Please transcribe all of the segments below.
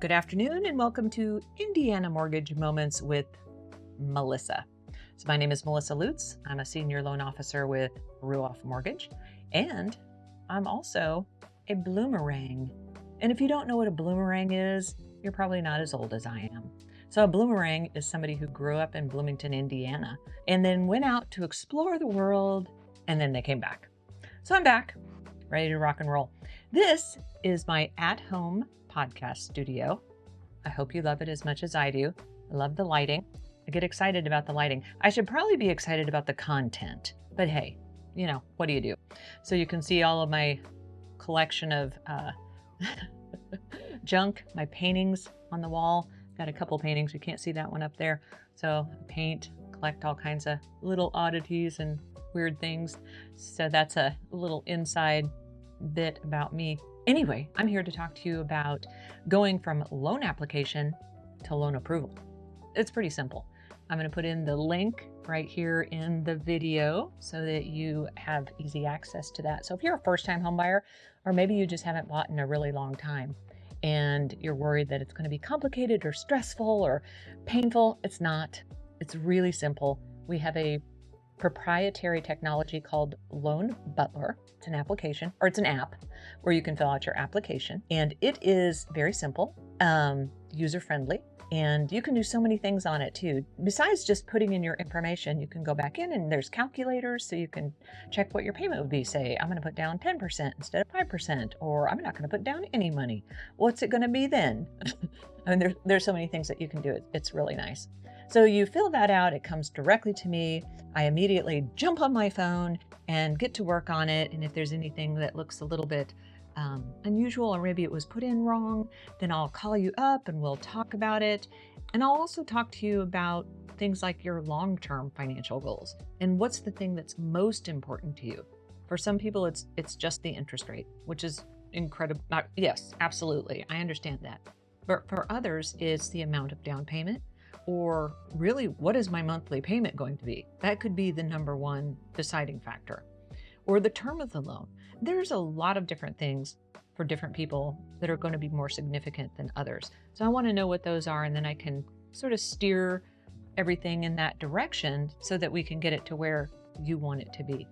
Good afternoon and welcome to Indiana Mortgage Moments with Melissa. So my name is Melissa Lutes. I'm a senior loan officer with Ruoff Mortgage, and I'm also a Bloomerang. And if you don't know what a Bloomerang is, you're probably not as old as I am. So a Bloomerang is somebody who grew up in Bloomington, Indiana, and then went out to explore the world, and then they came back. So I'm back, ready to rock and roll. This is my at-home podcast studio. I hope you love it as much as I do. I love the lighting. I get excited about the lighting. I should probably be excited about the content, but hey, what do you do? So you can see all of my collection of junk, my paintings on the wall. Got a couple paintings. You can't see that one up there. So paint, collect all kinds of little oddities and weird things. So that's a little inside bit about me. Anyway, I'm here to talk to you about going from loan application to loan approval. It's pretty simple. I'm going to put in the link right here in the video so that you have easy access to that. So if you're a first-time home buyer, or maybe you just haven't bought in a really long time and you're worried that it's going to be complicated or stressful or painful, it's not. It's really simple. We have a proprietary technology called Loan Butler. It's an application, or it's an app where you can fill out your application, and it is very simple, user-friendly, and you can do so many things on it too. Besides just putting in your information, you can go back in and there's calculators, so you can check what your payment would be. Say, I'm going to put down 10% instead of 5%, or I'm not going to put down any money. What's it going to be then? I mean, there's so many things that you can do. It's really nice. So you fill that out, it comes directly to me. I immediately jump on my phone and get to work on it. And if there's anything that looks a little bit unusual, or maybe it was put in wrong, then I'll call you up and we'll talk about it. And I'll also talk to you about things like your long-term financial goals and what's the thing that's most important to you. For some people, it's just the interest rate, which is incredible. Yes, absolutely. I understand that. But for others, it's the amount of down payment, or really, what is my monthly payment going to be? That could be the number one deciding factor. Or the term of the loan. There's a lot of different things for different people that are going to be more significant than others. So I want to know what those are, and then I can sort of steer everything in that direction so that we can get it to where you want it to be.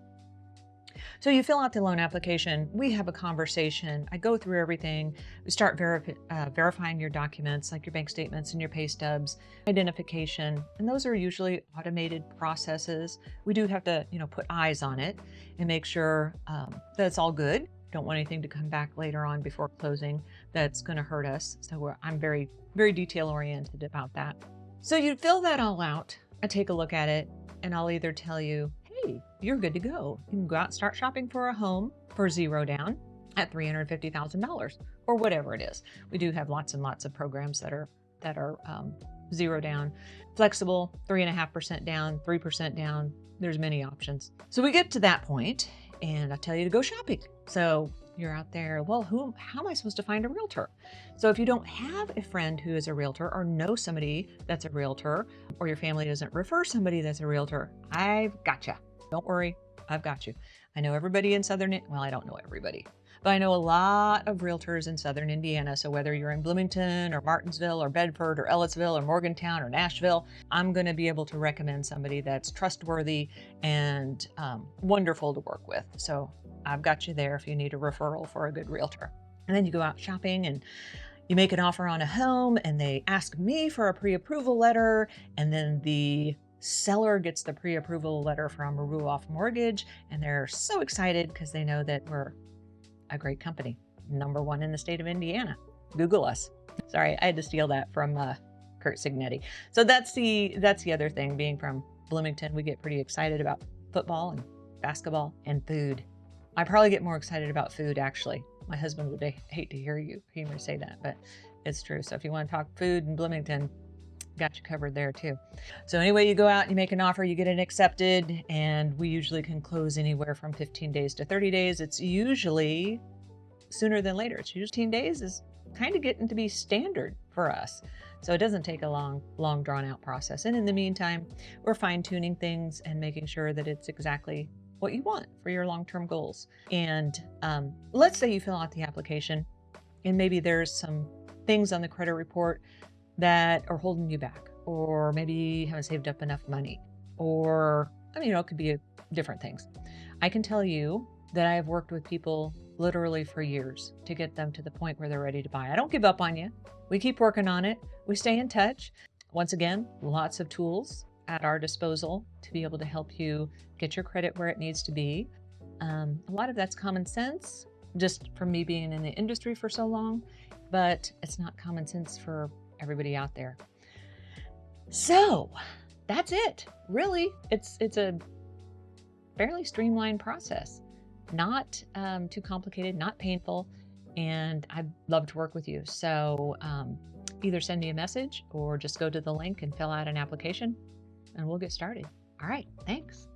So you fill out the loan application, we have a conversation, I go through everything, we start verifying your documents like your bank statements and your pay stubs, identification, and those are usually automated processes. We do have to, put eyes on it and make sure that it's all good. Don't want anything to come back later on before closing that's going to hurt us. So I'm very, very detail oriented about that. So you fill that all out, I take a look at it, and I'll either tell you, hey, you're good to go. You can go out and start shopping for a home for zero down at $350,000 or whatever it is. We do have lots and lots of programs that are zero down, flexible, 3.5% down, 3% down. There's many options. So we get to that point and I tell you to go shopping. So you're out there, well, how am I supposed to find a realtor? So if you don't have a friend who is a realtor or know somebody that's a realtor, or your family doesn't refer somebody that's a realtor, I've got you. Don't worry, I've got you. I know everybody in I don't know everybody, but I know a lot of realtors in Southern Indiana. So whether you're in Bloomington or Martinsville or Bedford or Ellettsville or Morgantown or Nashville, I'm going to be able to recommend somebody that's trustworthy and wonderful to work with. So I've got you there if you need a referral for a good realtor. And then you go out shopping and you make an offer on a home and they ask me for a pre-approval letter, and then the seller gets the pre-approval letter from Ruoff Mortgage, and they're so excited because they know that we're a great company, #1 in the state of Indiana. Google us. Sorry, I had to steal that from Kurt Signetti. So that's the other thing. Being from Bloomington, we get pretty excited about football and basketball and food. I probably get more excited about food, actually. My husband would hate to hear me say that, but it's true. So if you want to talk food in Bloomington, got you covered there too. So anyway, you go out and you make an offer, you get it accepted, and we usually can close anywhere from 15 days to 30 days. It's usually sooner than later. It's usually 15 days is kind of getting to be standard for us. So it doesn't take a long drawn out process. And in the meantime, we're fine tuning things and making sure that it's exactly what you want for your long-term goals. And let's say you fill out the application and maybe there's some things on the credit report that are holding you back, or maybe you haven't saved up enough money, or, I mean, it could be different things. I can tell you that I have worked with people literally for years to get them to the point where they're ready to buy. I don't give up on you. We keep working on it. We stay in touch. Once again, lots of tools at our disposal to be able to help you get your credit where it needs to be. A lot of that's common sense, just from me being in the industry for so long, but it's not common sense for everybody out there. So that's it. Really, it's a fairly streamlined process, not too complicated, not painful, and I'd love to work with you. So either send me a message or just go to the link and fill out an application and we'll get started. All right, thanks.